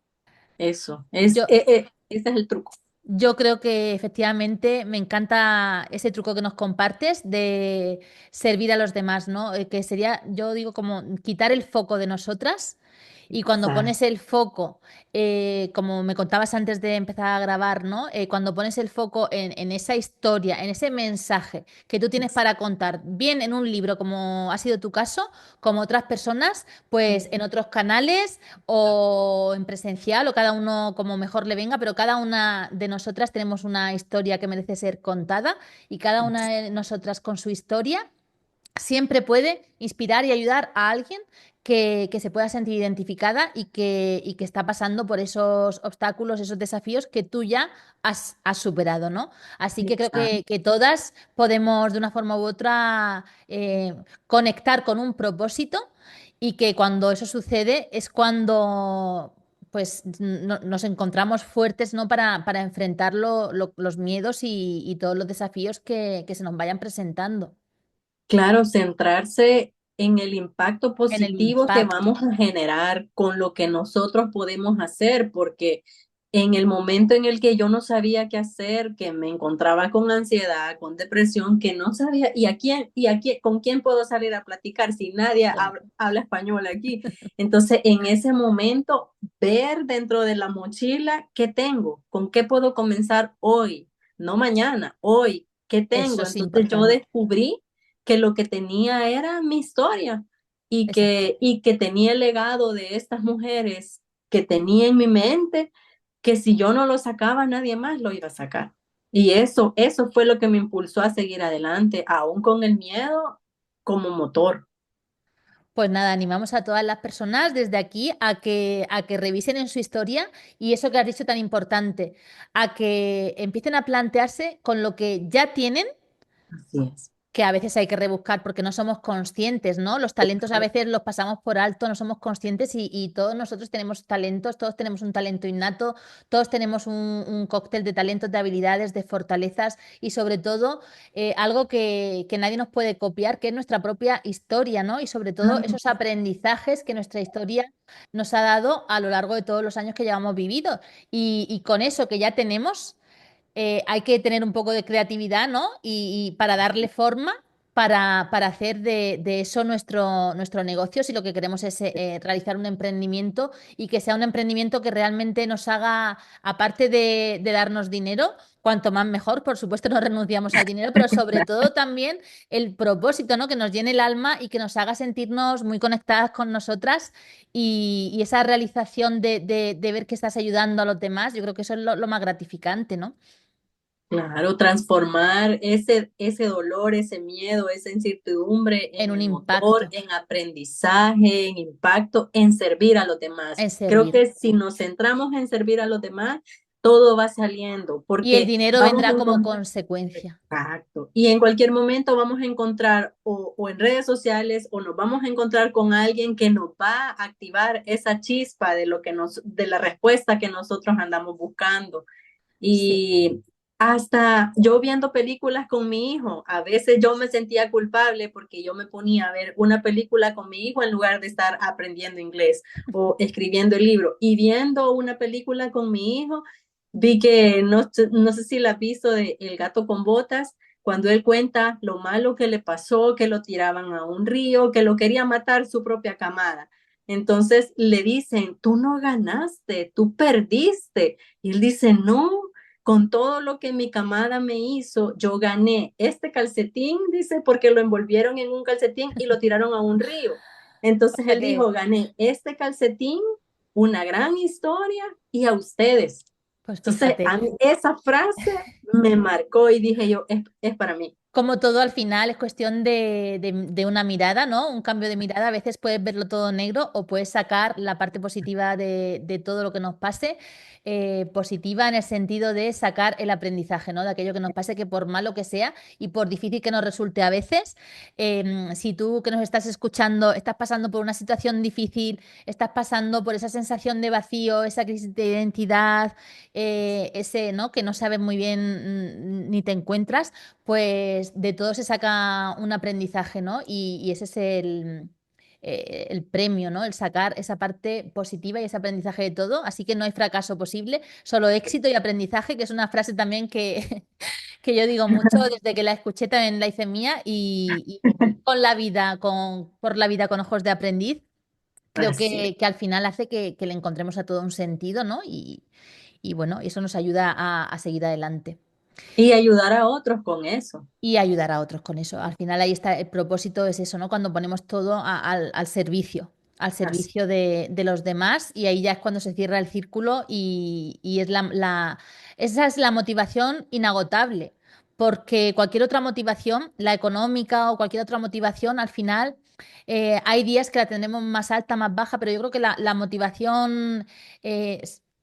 eso, Yo, ese es el truco. Yo creo que efectivamente me encanta ese truco que nos compartes de servir a los demás, ¿no? Que sería, yo digo, como quitar el foco de nosotras y cuando Exacto. pones el foco, como me contabas antes de empezar a grabar, ¿no? Cuando pones el foco en esa historia, en ese mensaje que tú tienes para contar, bien en un libro, como ha sido tu caso, como otras personas, pues en otros canales o en presencial o cada uno como mejor le venga, pero cada una de nosotras tenemos una historia que merece ser contada y cada una de nosotras con su historia siempre puede inspirar y ayudar a alguien que se pueda sentir identificada y que está pasando por esos obstáculos, esos desafíos que tú ya has superado, ¿no? Así que creo Exacto. que todas podemos de una forma u otra conectar con un propósito y que cuando eso sucede es cuando pues nos encontramos fuertes, ¿no? Para enfrentar los miedos y todos los desafíos que se nos vayan presentando. Claro, centrarse en el impacto En el positivo que impacto. vamos a generar con lo que nosotros podemos hacer, porque en el momento en el que yo no sabía qué hacer, que me encontraba con ansiedad, con depresión, que no sabía, con quién puedo salir a platicar si nadie Ya. habla español aquí. Entonces, en ese momento, ver dentro de la mochila qué tengo, con qué puedo comenzar hoy, no mañana, hoy, qué Eso tengo. es Entonces, yo importante. descubrí que lo que tenía era mi historia Exacto. y que tenía el legado de estas mujeres que tenía en mi mente, que si yo no lo sacaba, nadie más lo iba a sacar. Y eso fue lo que me impulsó a seguir adelante, aún con el miedo como motor. Pues nada, animamos a todas las personas desde aquí a que revisen en su historia y eso que has dicho tan importante, a que empiecen a plantearse con lo que ya tienen Así es. que a veces hay que rebuscar porque no somos conscientes, ¿no? Los talentos a veces los pasamos por alto, no somos conscientes y todos nosotros tenemos talentos, todos tenemos un talento innato, todos tenemos un cóctel de talentos, de habilidades, de fortalezas y sobre todo algo que nadie nos puede copiar, que es nuestra propia historia, ¿no? Y sobre todo esos aprendizajes que nuestra historia nos ha dado a lo largo de todos los años que llevamos vivido. Y con eso que ya tenemos hay que tener un poco de creatividad, ¿no? Y para darle forma, para hacer de eso nuestro negocio, si lo que queremos es realizar un emprendimiento y que sea un emprendimiento que realmente nos haga, aparte de darnos dinero, cuanto más mejor, por supuesto no renunciamos al dinero, pero sobre todo también el propósito, ¿no? Que nos llene el alma y que nos haga sentirnos muy conectadas con nosotras y esa realización de ver que estás ayudando a los demás, yo creo que eso es lo más gratificante, ¿no? Claro, transformar ese dolor, ese miedo, esa incertidumbre en un en motor, impacto, en aprendizaje, en impacto, en servir a los demás. en Creo servir. que si nos centramos en servir a los demás, todo va saliendo, Y el porque dinero vamos a vendrá como encontrar. consecuencia. Exacto. Y en cualquier momento vamos a encontrar o en redes sociales o nos vamos a encontrar con alguien que nos va a activar esa chispa de lo que de la respuesta que nosotros andamos buscando. Sí. Y hasta yo viendo películas con mi hijo, a veces yo me sentía culpable porque yo me ponía a ver una película con mi hijo en lugar de estar aprendiendo inglés o escribiendo el libro. Y viendo una película con mi hijo, vi que no sé si la has visto de El gato con botas, cuando él cuenta lo malo que le pasó, que lo tiraban a un río, que lo quería matar su propia camada. Entonces le dicen, tú no ganaste, tú perdiste. Y él dice, no, con todo lo que mi camada me hizo, yo gané este calcetín, dice, porque lo envolvieron en un calcetín y lo tiraron a un río. O Entonces sea él que, dijo, gané este calcetín, una gran historia y a ustedes. pues Entonces, fíjate. a mí esa frase me marcó y dije yo, es para mí. Como todo al final es cuestión de una mirada, ¿no? Un cambio de mirada. A veces puedes verlo todo negro o puedes sacar la parte positiva de todo lo que nos pase, positiva en el sentido de sacar el aprendizaje, ¿no? De aquello que nos pase, que por malo que sea y por difícil que nos resulte a veces, si tú que nos estás escuchando estás pasando por una situación difícil, estás pasando por esa sensación de vacío, esa crisis de identidad, ese, ¿no? Que no sabes muy bien ni te encuentras, pues de todo se saca un aprendizaje, ¿no? Y ese es el premio, ¿no? El sacar esa parte positiva y ese aprendizaje de todo. Así que no hay fracaso posible, solo éxito y aprendizaje, que es una frase también que, que yo digo mucho desde que la escuché, también la hice mía y con la vida, por la vida con ojos de aprendiz. Creo Así es. que al final hace que le encontremos a todo un sentido, ¿no? Y bueno, eso nos ayuda a seguir adelante Y ayudar a otros con eso. y ayudar a otros con eso. Al final ahí está el propósito, es eso, ¿no? Cuando ponemos todo al Así. servicio de los demás y ahí ya es cuando se cierra el círculo y es esa es la motivación inagotable, porque cualquier otra motivación, la económica o cualquier otra motivación, al final hay días que la tendremos más alta, más baja, pero yo creo que la motivación,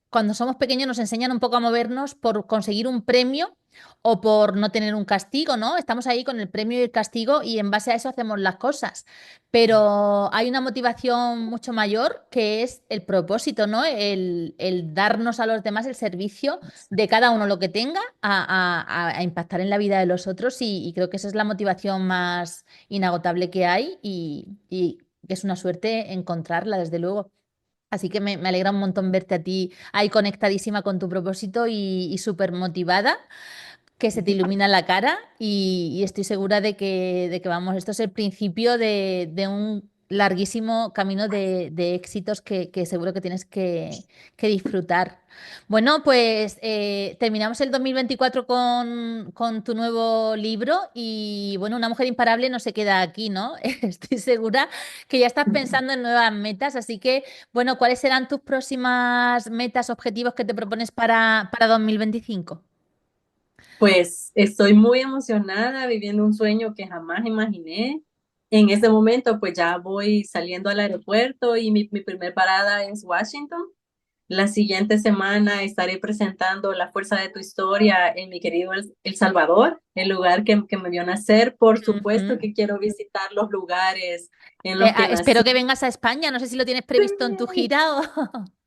cuando somos pequeños nos enseñan un poco a movernos por conseguir un premio o por no tener un castigo, ¿no? Estamos ahí con el premio y el castigo y en base a eso hacemos las cosas. Pero hay una motivación mucho mayor que es el propósito, ¿no? El darnos a los demás el servicio de cada uno lo que tenga a impactar en la vida de los otros y creo que esa es la motivación más inagotable que hay y que es una suerte encontrarla, desde luego. Así que me alegra un montón verte a ti ahí conectadísima con tu propósito y súper motivada, que se te ilumina la cara y estoy segura de que vamos, esto es el principio de un larguísimo camino de éxitos que seguro que tienes que disfrutar. Bueno, pues terminamos el 2024 con tu nuevo libro y bueno, una mujer imparable no se queda aquí, ¿no? Estoy segura que ya estás pensando en nuevas metas, así que bueno, ¿cuáles serán tus próximas metas, objetivos que te propones para 2025? Pues estoy muy emocionada viviendo un sueño que jamás imaginé. En este momento, pues ya voy saliendo al aeropuerto y mi primer parada es Washington. La siguiente semana estaré presentando La Fuerza de tu Historia en mi querido El Salvador, el lugar que me vio nacer. Por supuesto Ujú. que quiero visitar los lugares en los que Espero nací. que vengas a España. No sé si lo tienes previsto en tu gira o...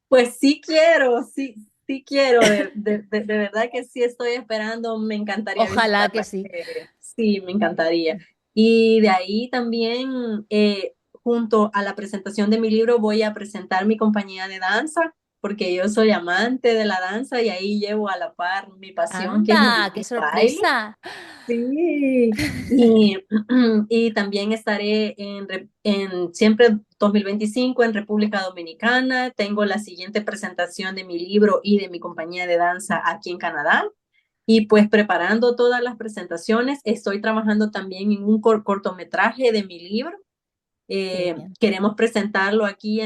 Pues sí quiero, sí, sí quiero, de verdad que sí estoy esperando, me encantaría Ojalá que visitarla, sí. sí, me encantaría. Y de ahí también, junto a la presentación de mi libro, voy a presentar mi compañía de danza, porque yo soy amante de la danza y ahí llevo a la par mi pasión, que es Anda, qué el baile. sorpresa. Sí, y, y también estaré en siempre 2025 en República Dominicana. Tengo la siguiente presentación de mi libro y de mi compañía de danza aquí en Canadá. Y pues preparando todas las presentaciones, estoy trabajando también en un cortometraje de mi libro. Qué bien. Queremos presentarlo aquí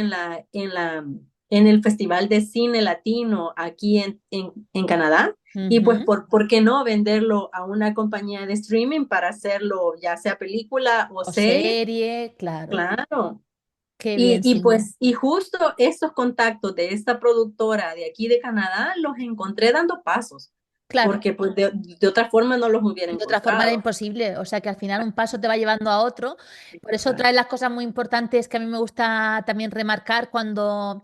en el Festival de Cine Latino aquí en Canadá. Y pues, Ujú. ¿por qué no venderlo a una compañía de streaming para hacerlo, ya sea película o O serie? serie, claro. Claro. Qué bien, Cindy. Pues, y justo estos contactos de esta productora de aquí de Canadá los encontré dando pasos, Claro. porque pues de otra forma no los hubiera De otra forma era encontrado. imposible, o sea que al final un paso te va llevando a otro. Por eso otra Exacto. de las cosas muy importantes que a mí me gusta también remarcar cuando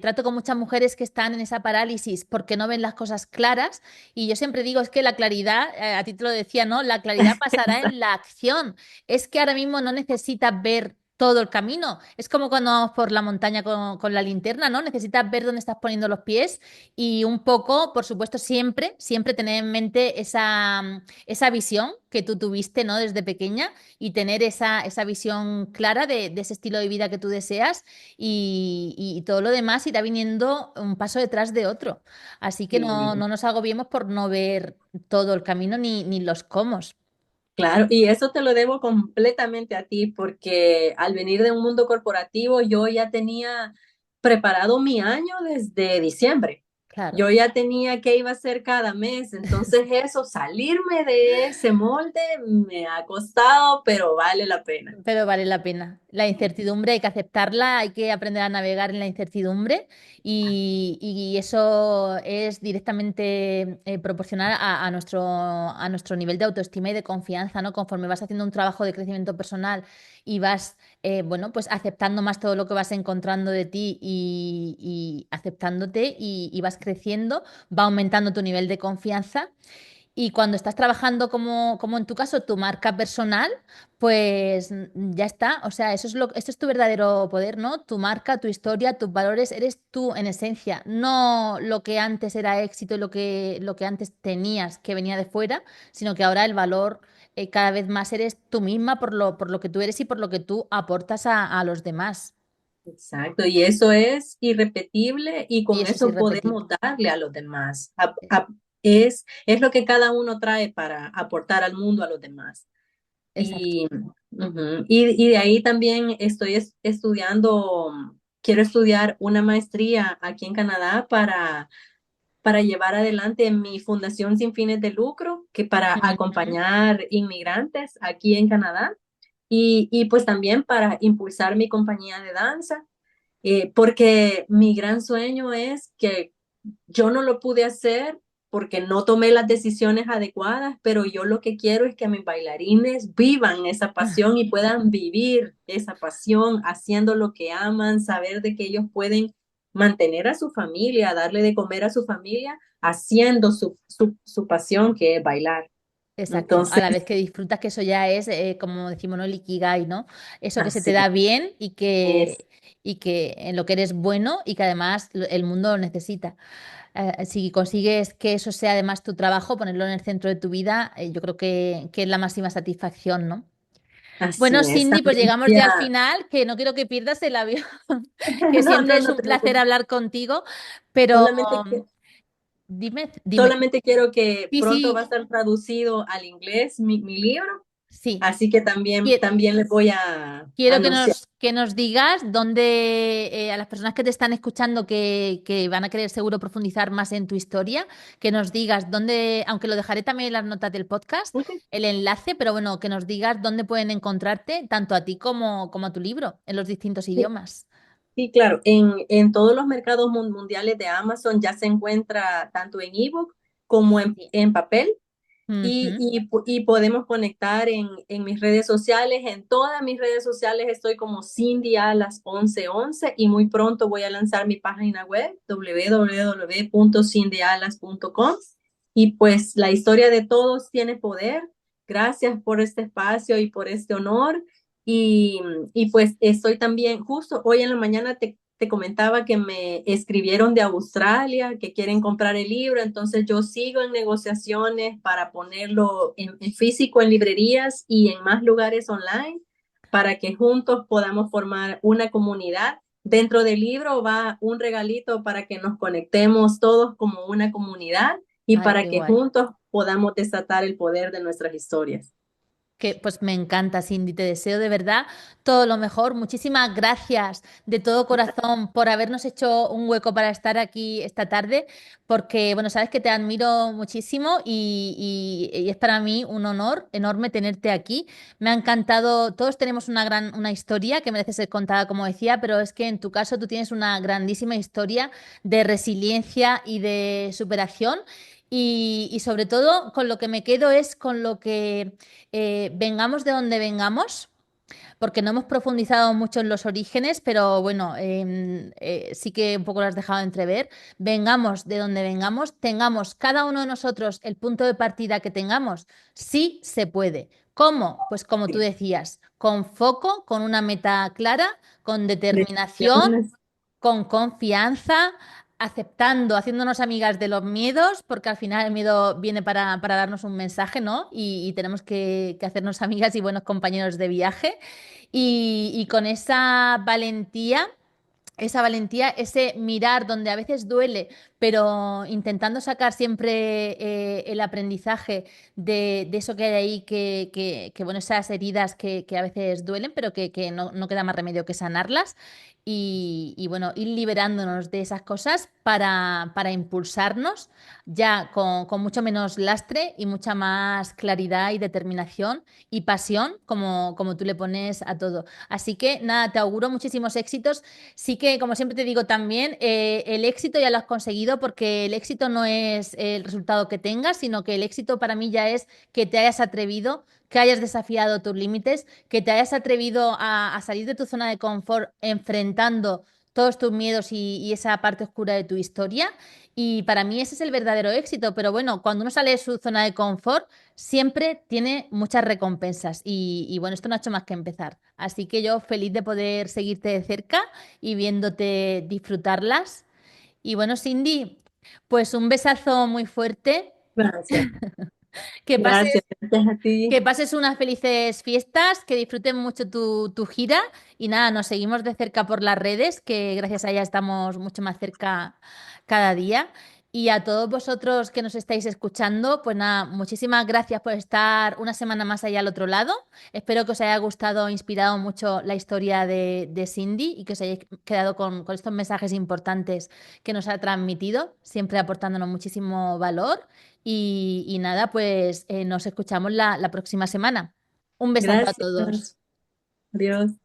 trato con muchas mujeres que están en esa parálisis porque no ven las cosas claras. Y yo siempre digo, es que la claridad, a ti te lo decía, ¿no? La claridad pasará en la acción. Es que ahora mismo no necesitas ver todo el camino. Es como cuando vamos por la montaña con la linterna, ¿no? Necesitas ver dónde estás poniendo los pies y un poco, por supuesto, siempre, siempre tener en mente esa visión que tú tuviste, ¿no? Desde pequeña y tener esa visión clara de ese estilo de vida que tú deseas y todo lo demás irá viniendo un paso detrás de otro. Así que no, Sí. no nos agobiemos por no ver todo el camino ni los cómo. Claro, y eso te lo debo completamente a ti, porque al venir de un mundo corporativo, yo ya tenía preparado mi año desde diciembre. Claro. Yo ya tenía qué iba a hacer cada mes, entonces eso, salirme de ese molde me ha costado, pero vale la pena. Pero vale la pena. La incertidumbre hay que aceptarla, hay que aprender a navegar en la incertidumbre y eso es directamente proporcional a nuestro nivel de autoestima y de confianza, ¿no? Conforme vas haciendo un trabajo de crecimiento personal y vas, bueno, pues aceptando más todo lo que vas encontrando de ti y aceptándote y vas creciendo, va aumentando tu nivel de confianza. Y cuando estás trabajando como en tu caso, tu marca personal, pues ya está. O sea, eso es tu verdadero poder, ¿no? Tu marca, tu historia, tus valores, eres tú en esencia, no lo que antes era éxito y lo que antes tenías que venía de fuera, sino que ahora el valor cada vez más eres tú misma por lo que tú eres y por lo que tú aportas a los demás. Exacto, y eso es irrepetible y Y con eso es eso podemos irrepetible. darle a los demás. Es lo que cada uno trae para aportar al mundo a los demás. Exacto. Y, y de ahí también estoy estudiando, quiero estudiar una maestría aquí en Canadá para llevar adelante mi fundación sin fines de lucro, que para Ujú. acompañar inmigrantes aquí en Canadá y pues también para impulsar mi compañía de danza, porque mi gran sueño es que yo no lo pude hacer porque no tomé las decisiones adecuadas, pero yo lo que quiero es que mis bailarines vivan esa pasión y puedan vivir esa pasión haciendo lo que aman, saber de que ellos pueden mantener a su familia, darle de comer a su familia, haciendo su pasión que es bailar. Exacto, a Entonces, la vez que disfrutas, que eso ya es, como decimos, ¿no? El Ikigai, ¿no? Eso que se te así da bien y es. que en lo que eres bueno y que además el mundo lo necesita. Si consigues que eso sea además tu trabajo, ponerlo en el centro de tu vida, yo creo que es la máxima satisfacción, ¿no? Bueno, Así es. Cindy, pues También llegamos ya al quería- final, que no quiero que pierdas el avión, que no, siempre no, es no un te placer preocupes. hablar contigo, pero Solamente, dime. solamente quiero que Sí, pronto va a sí, estar traducido al inglés mi libro, sí. así que también les voy a Quiero que anunciar. nos digas dónde, a las personas que te están escuchando que van a querer seguro profundizar más en tu historia, que nos digas dónde, aunque lo dejaré también en las notas del podcast, Ok. el enlace, pero bueno, que nos digas dónde pueden encontrarte, tanto a ti como a tu libro, en los distintos Sí, idiomas. sí, claro, en todos los mercados mundiales de Amazon ya se encuentra tanto en ebook como Sí. en papel. Ujú. Y podemos conectar en mis redes sociales. En todas mis redes sociales estoy como Cindy Alas 1111 y muy pronto voy a lanzar mi página web www.cindyalas.com. Y pues la historia de todos tiene poder. Gracias por este espacio y por este honor. Y, y pues estoy también, justo hoy en la mañana te comentaba que me escribieron de Australia, que quieren comprar el libro, entonces yo sigo en negociaciones para ponerlo en físico en librerías y en más lugares online para que juntos podamos formar una comunidad. Dentro del libro va un regalito para que nos conectemos todos como una comunidad y Ay, para qué que guay. juntos podamos desatar el poder de nuestras historias. Que pues me encanta, Cindy. Te deseo de verdad todo lo mejor. Muchísimas gracias de todo corazón por habernos hecho un hueco para estar aquí esta tarde, porque bueno, sabes que te admiro muchísimo y es para mí un honor enorme tenerte aquí. Me ha encantado. Todos tenemos una historia que merece ser contada, como decía, pero es que en tu caso tú tienes una grandísima historia de resiliencia y de superación. Y sobre todo con lo que me quedo es con lo que vengamos de donde vengamos, porque no hemos profundizado mucho en los orígenes, pero bueno, sí que un poco lo has dejado entrever. Vengamos de donde vengamos, tengamos cada uno de nosotros el punto de partida que tengamos, sí se puede. ¿Cómo? Pues como tú decías, con foco, con una meta clara, con determinación, Bendiciones. con confianza, aceptando, haciéndonos amigas de los miedos, porque al final el miedo viene para darnos un mensaje, ¿no? Y tenemos que hacernos amigas y buenos compañeros de viaje. Y con esa valentía, ese mirar donde a veces duele, pero intentando sacar siempre el aprendizaje de eso que hay ahí, bueno, esas heridas que a veces duelen, pero que no queda más remedio que sanarlas. Y bueno, ir liberándonos de esas cosas para impulsarnos ya con mucho menos lastre y mucha más claridad y determinación y pasión, como tú le pones a todo. Así que nada, te auguro muchísimos éxitos. Sí que, como siempre te digo también, el éxito ya lo has conseguido porque el éxito no es el resultado que tengas, sino que el éxito para mí ya es que te hayas atrevido, que hayas desafiado tus límites, que te hayas atrevido a salir de tu zona de confort enfrentando todos tus miedos y esa parte oscura de tu historia. Y para mí ese es el verdadero éxito. Pero bueno, cuando uno sale de su zona de confort, siempre tiene muchas recompensas. Y bueno, esto no ha hecho más que empezar. Así que yo feliz de poder seguirte de cerca y viéndote disfrutarlas. Y bueno, Cindy, pues un besazo muy fuerte. Gracias. Que Gracias. pases, Gracias a ti. que pases unas felices fiestas, que disfruten mucho tu gira. Y nada, nos seguimos de cerca por las redes, que gracias a ella estamos mucho más cerca cada día. Y a todos vosotros que nos estáis escuchando, pues nada, muchísimas gracias por estar una semana más allá al otro lado. Espero que os haya gustado, inspirado mucho la historia de Cindy y que os hayáis quedado con estos mensajes importantes que nos ha transmitido, siempre aportándonos muchísimo valor. Y nada, pues nos escuchamos la próxima semana. Un besazo a Gracias. todos. Adiós.